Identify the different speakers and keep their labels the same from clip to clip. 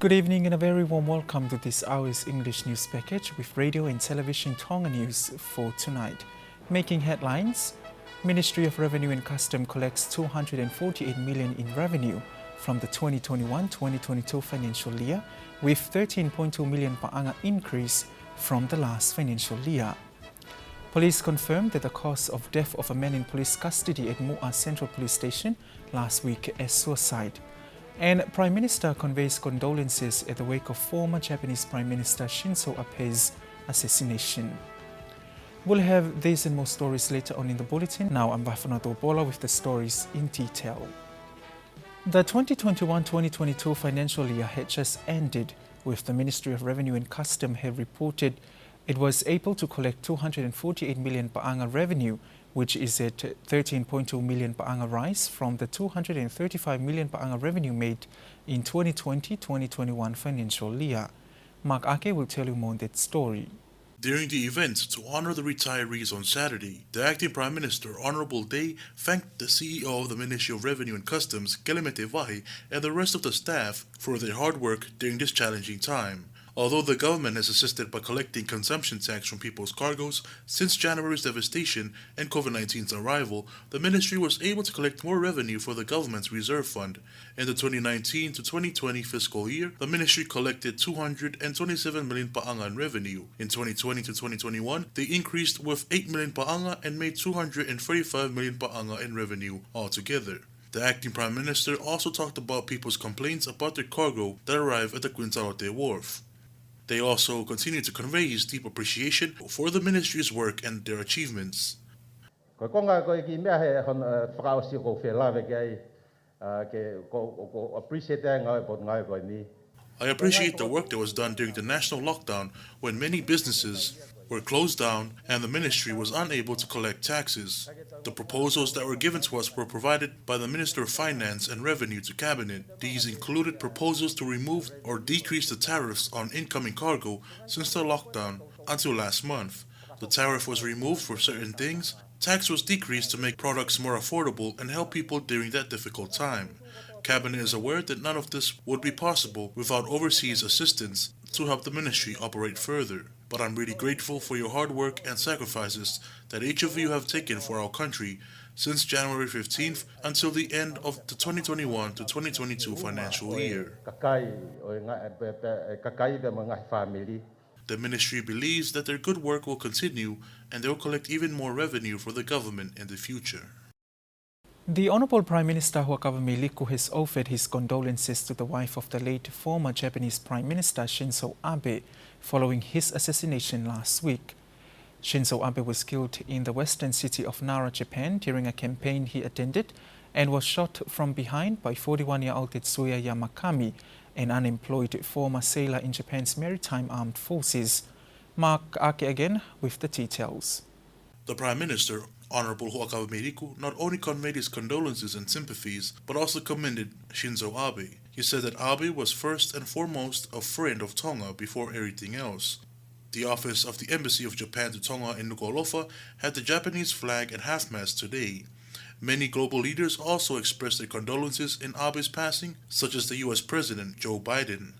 Speaker 1: Good evening and a very warm welcome to this hour's English news package with radio and television Tonga news for tonight. Making headlines, Ministry of Revenue and Custom collects 248 million in revenue from the 2021-2022 financial year, with 13.2 million paanga increase from the last financial year. Police confirmed that the cause of death of a man in police custody at Mo'a Central Police Station last week as suicide. And Prime Minister conveys condolences at the wake of former Japanese Prime Minister Shinzo Abe's assassination. We'll have these and more stories later on in the bulletin. Now I'm Paula with the stories in detail. The 2021-2022 financial year had just ended, with the Ministry of Revenue and Custom have reported it was able to collect 248 million paanga revenue, which is at 13.2 million paanga rise from the 235 million paanga revenue made in 2020-2021 financial year. Mark Ake will tell you more on that story.
Speaker 2: During the event to honor the retirees on Saturday, the acting Prime Minister, Honorable Day, thanked the CEO of the Ministry of Revenue and Customs, Kelemete Vahi, and the rest of the staff for their hard work during this challenging time. Although the government has assisted by collecting consumption tax from people's cargoes since January's devastation and COVID-19's arrival, the ministry was able to collect more revenue for the government's reserve fund. In the 2019 to 2020 fiscal year, the ministry collected 227 million paanga in revenue. In 2020 to 2021, they increased with 8 million paanga and made 235 million paanga in revenue altogether. The acting Prime Minister also talked about people's complaints about their cargo that arrived at the Quintalote Wharf. They also continue to convey his deep appreciation for the ministry's work and their achievements.
Speaker 3: I
Speaker 2: appreciate the work that was done during the national lockdown when many businesses were closed down and the ministry was unable to collect taxes. The proposals that were given to us were provided by the Minister of Finance and Revenue to Cabinet. These included proposals to remove or decrease the tariffs on incoming cargo since the lockdown until last month. The tariff was removed for certain things, tax was decreased to make products more affordable and help people during that difficult time. Cabinet is aware that none of this would be possible without overseas assistance to help the ministry operate further. But I'm really grateful for your hard work and sacrifices that each of you have taken for our country since January 15th until the end of the 2021 to 2022 financial year. The ministry believes that their good work will continue and they will collect even more revenue for the government in the future.
Speaker 1: The Honorable Prime Minister Huakava Liku has offered his condolences to the wife of the late former Japanese Prime Minister Shinzo Abe following his assassination last week. Shinzo Abe was killed in the western city of Nara, Japan during a campaign he attended and was shot from behind by 41-year-old Tetsuya Yamakami, an unemployed former sailor in Japan's maritime armed forces. Mark Ake again with the details.
Speaker 2: The Prime Minister, Honorable Huakava Liku, not only conveyed his condolences and sympathies, but also commended Shinzo Abe. He said that Abe was first and foremost a friend of Tonga before everything else. The office of the Embassy of Japan to Tonga in Nuku'alofa had the Japanese flag at half-mast today. Many global leaders also expressed their condolences in Abe's passing, such as the U.S. President Joe Biden.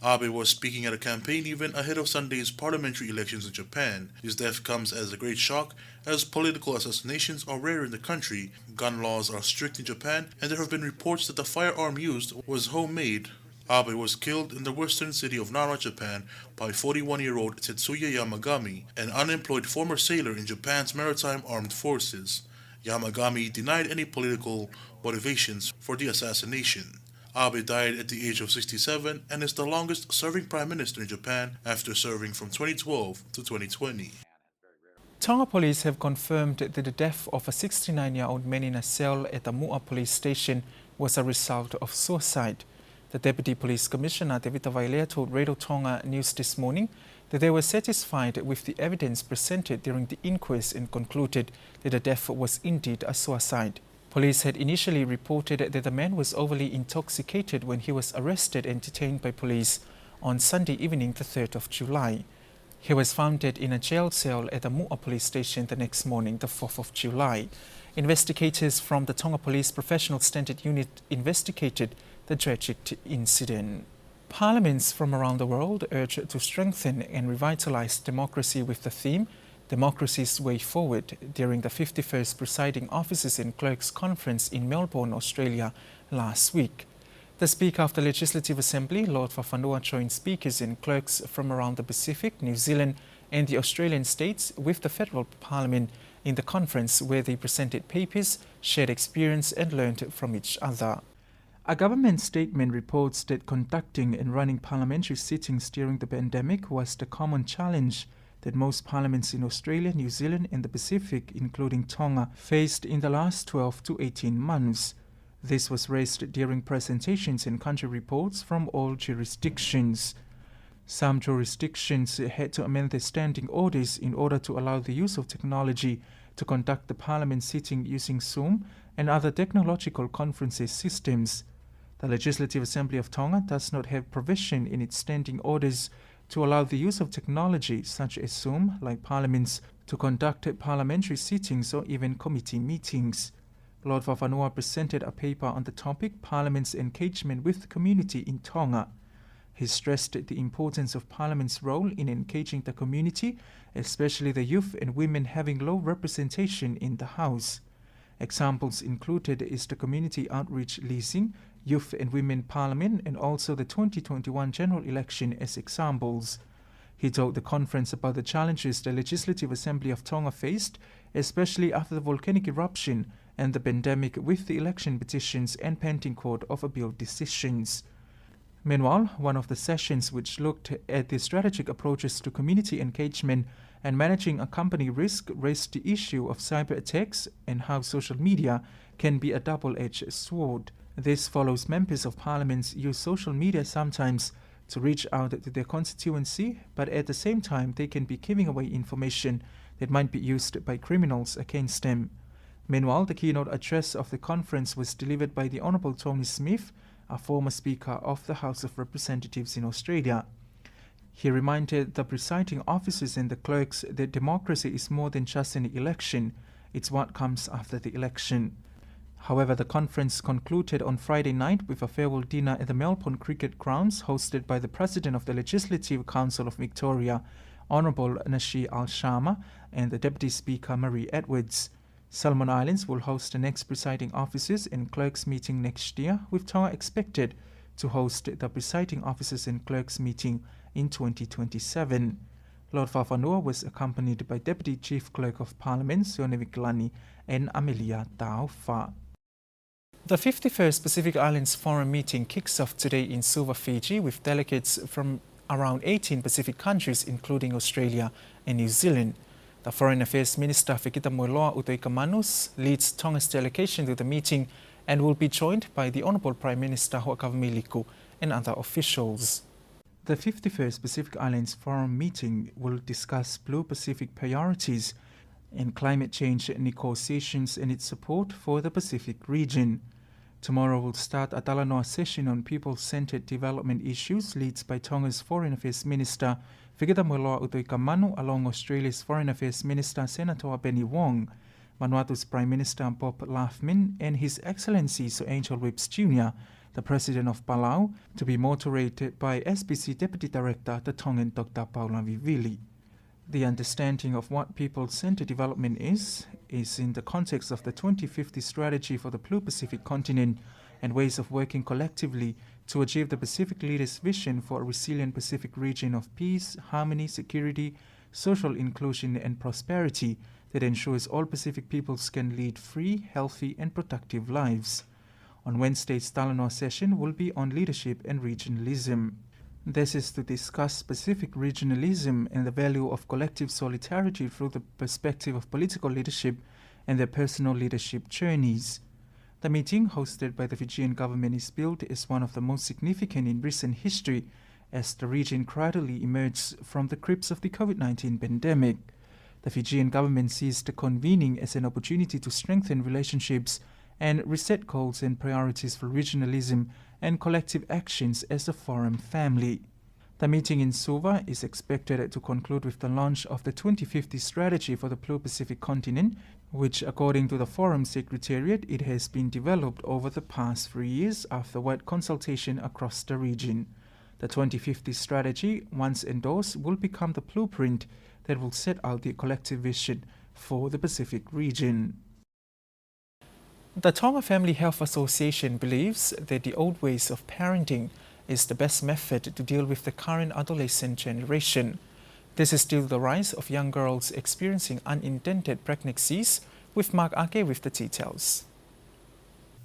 Speaker 2: Abe was speaking at a campaign event ahead of Sunday's parliamentary elections in Japan. His death comes as a great shock, as political assassinations are rare in the country, gun laws are strict in Japan, and there have been reports that the firearm used was homemade. Abe was killed in the western city of Nara, Japan, by 41-year-old Tetsuya Yamagami, an unemployed former sailor in Japan's maritime armed forces. Yamagami denied any political motivations for the assassination. Abe died at the age of 67 and is the longest-serving Prime Minister in Japan after serving from 2012 to 2020.
Speaker 1: Tonga police have confirmed that the death of a 69-year-old man in a cell at the Mo'a police station was a result of suicide. The Deputy Police Commissioner, David Vailea, told Radio Tonga News this morning that they were satisfied with the evidence presented during the inquest and concluded that the death was indeed a suicide. Police had initially reported that the man was overly intoxicated when he was arrested and detained by police on Sunday evening, the 3rd of July. He was found dead in a jail cell at the Mo'a police station the next morning, the 4th of July. Investigators from the Tonga Police Professional Standard Unit investigated the tragic incident. Parliaments from around the world urge to strengthen and revitalize democracy with the theme Democracy's Way Forward during the 51st Presiding Officers and Clerks Conference in Melbourne, Australia last week. The Speaker of the Legislative Assembly, Lord Fafanua, joined speakers and clerks from around the Pacific, New Zealand and the Australian states with the Federal Parliament in the conference, where they presented papers, shared experience and learned from each other. A government statement reports that conducting and running parliamentary sittings during the pandemic was the common challenge that most parliaments in Australia, New Zealand and the Pacific, including Tonga, faced in the last 12 to 18 months. This was raised during presentations and country reports from all jurisdictions. Some jurisdictions had to amend their standing orders in order to allow the use of technology to conduct the parliament sitting using Zoom and other technological conferencing systems. The Legislative Assembly of Tonga does not have provision in its standing orders to allow the use of technology such as Zoom, like parliaments, to conduct parliamentary sittings or even committee meetings. Lord Fafanua presented a paper on the topic Parliament's Engagement with the Community in Tonga. He stressed the importance of Parliament's role in engaging the community, especially the youth and women having low representation in the House. Examples included is the Community Outreach Leasing, Youth and Women Parliament and also the 2021 general election as examples. He told the conference about the challenges the Legislative Assembly of Tonga faced, especially after the volcanic eruption and the pandemic, with the election petitions and pending court of appeal decisions. Meanwhile, one of the sessions which looked at the strategic approaches to community engagement and managing a company risk raised the issue of cyber attacks and how social media can be a double-edged sword. This follows members of parliaments use social media sometimes to reach out to their constituency, but at the same time they can be giving away information that might be used by criminals against them. Meanwhile, the keynote address of the conference was delivered by the Honourable Tony Smith, a former Speaker of the House of Representatives in Australia. He reminded the presiding officers and the clerks that democracy is more than just an election, it's what comes after the election. However, the conference concluded on Friday night with a farewell dinner at the Melbourne Cricket Grounds hosted by the President of the Legislative Council of Victoria, Honourable Nasheed Al-Shama, and the Deputy Speaker Marie Edwards. Solomon Islands will host the next presiding officers and clerks meeting next year, with Tonga expected to host the presiding officers and clerks meeting in 2027. Lord Fafanua was accompanied by Deputy Chief Clerk of Parliament Sione Viglani and Amelia Taufa. The 51st Pacific Islands Forum meeting kicks off today in Suva, Fiji, with delegates from around 18 Pacific countries, including Australia and New Zealand. The Foreign Affairs Minister Fikitamoeloa Utoikamanus leads Tonga's delegation to the meeting and will be joined by the Honourable Prime Minister Ho'akavamiliku and other officials. The 51st Pacific Islands Forum meeting will discuss Blue Pacific priorities and climate change negotiations and its support for the Pacific region. Tomorrow will start a Talanoa session on people-centered development issues led by Tonga's Foreign Affairs Minister Fikitamoeloa Utoikamanu along Australia's Foreign Affairs Minister Senator Penny Wong, Vanuatu's Prime Minister Bob Laughlin and His Excellency Sir Angel Whipps Jr., the President of Palau, to be moderated by SPC Deputy Director the Tongan Dr. Paula Vivili. The understanding of what people-centered development is in the context of the 2050 strategy for the Blue Pacific continent and ways of working collectively to achieve the Pacific leaders' vision for a resilient Pacific region of peace, harmony, security, social inclusion and prosperity that ensures all Pacific peoples can lead free, healthy and productive lives. On Wednesday's Talanoa session will be on leadership and regionalism. This is to discuss Pacific regionalism and the value of collective solidarity through the perspective of political leadership and their personal leadership journeys. The meeting, hosted by the Fijian government, is billed as one of the most significant in recent history as the region gradually emerges from the grips of the COVID-19 pandemic. The Fijian government sees the convening as an opportunity to strengthen relationships and reset goals and priorities for regionalism and collective actions as a forum family. The meeting in Suva is expected to conclude with the launch of the 2050 strategy for the Blue Pacific continent, which, according to the Forum Secretariat, it has been developed over the past 3 years after wide consultation across the region. The 2050 strategy, once endorsed, will become the blueprint that will set out the collective vision for the Pacific region. The Tonga Family Health Association believes that the old ways of parenting is the best method to deal with the current adolescent generation. This is due to the rise of young girls experiencing unintended pregnancies, with Mark Ake with the details.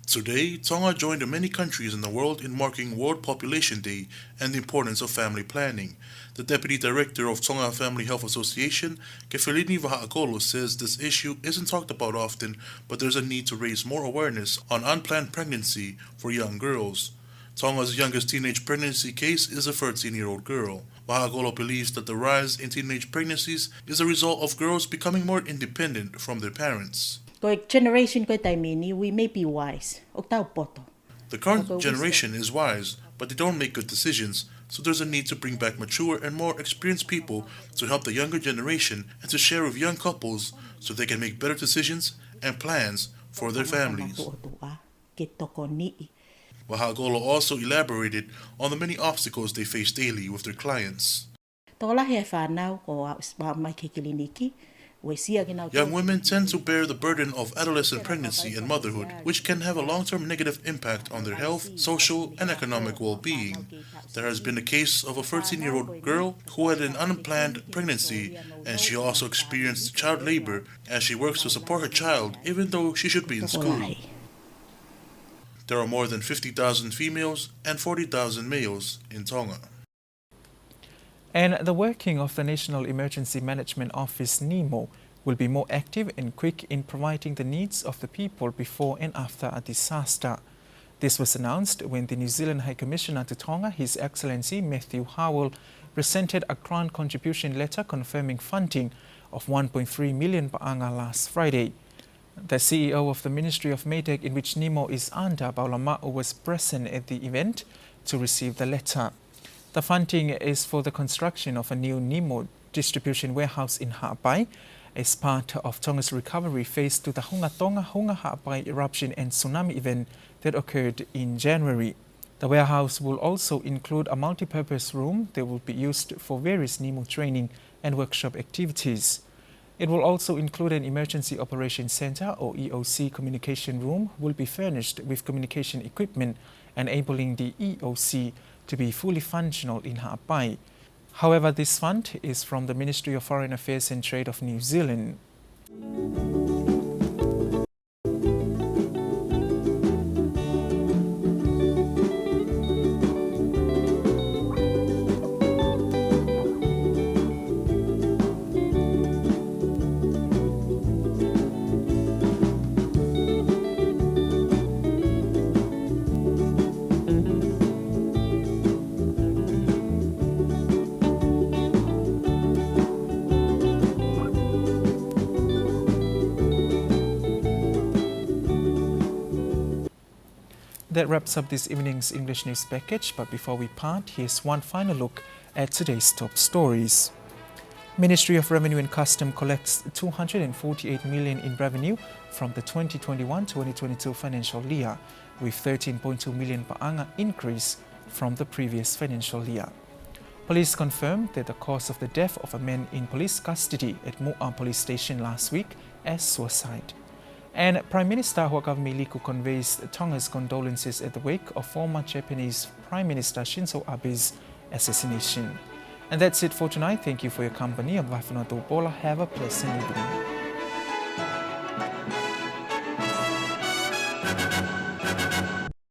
Speaker 2: Today, Tonga joined the many countries in the world in marking World Population Day and the importance of family planning. The Deputy Director of Tonga Family Health Association, Kefelini Vaha'akolo, says this issue isn't talked about often, but there's a need to raise more awareness on unplanned pregnancy for young girls. Tonga's youngest teenage pregnancy case is a 13-year-old girl. Vaha'akolo believes that the rise in teenage pregnancies is a result of girls becoming more independent from their parents.
Speaker 3: Generation we may be wise.
Speaker 2: The current generation is wise, but they don't make good decisions, so there's a need to bring back mature and more experienced people to help the younger generation and to share with young couples so they can make better decisions and plans for their families. Vaha'akolo also elaborated on the many obstacles they face daily with their clients. Young women tend to bear the burden of adolescent pregnancy and motherhood, which can have a long-term negative impact on their health, social, and economic well-being. There has been a case of a 13-year-old girl who had an unplanned pregnancy, and she also experienced child labor as she works to support her child even though she should be in school. There are more than 50,000 females and 40,000 males in Tonga.
Speaker 1: And the working of the National Emergency Management Office, NEMO, will be more active and quick in providing the needs of the people before and after a disaster. This was announced when the New Zealand High Commissioner to Tonga, His Excellency Matthew Howell, presented a grant contribution letter confirming funding of 1.3 million pa'anga last Friday. The CEO of the Ministry of Maytag, in which NEMO is under, Paula, was present at the event to receive the letter. The funding is for the construction of a new NEMO distribution warehouse in Ha'apai as part of Tonga's recovery phase to the Hunga Ha'apai eruption and tsunami event that occurred in January. The warehouse will also include a multi-purpose room that will be used for various NEMO training and workshop activities. It will also include an Emergency Operations Center, or EOC, communication room will be furnished with communication equipment, enabling the EOC to be fully functional in Ha'apai. However, this fund is from the Ministry of Foreign Affairs and Trade of New Zealand. That wraps up this evening's English news package, but before we part, here's one final look at today's top stories. Ministry of Revenue and Custom collects 248 million in revenue from the 2021-2022 financial year, with 13.2 million pa'anga increase from the previous financial year. Police confirmed that the cause of the death of a man in police custody at Mo'a police station last week as suicide. And Prime Minister Liku conveys Tonga's condolences at the wake of former Japanese Prime Minister Shinzo Abe's assassination. And that's it for tonight. Thank you for your company. I'm Paula. Have a pleasant evening.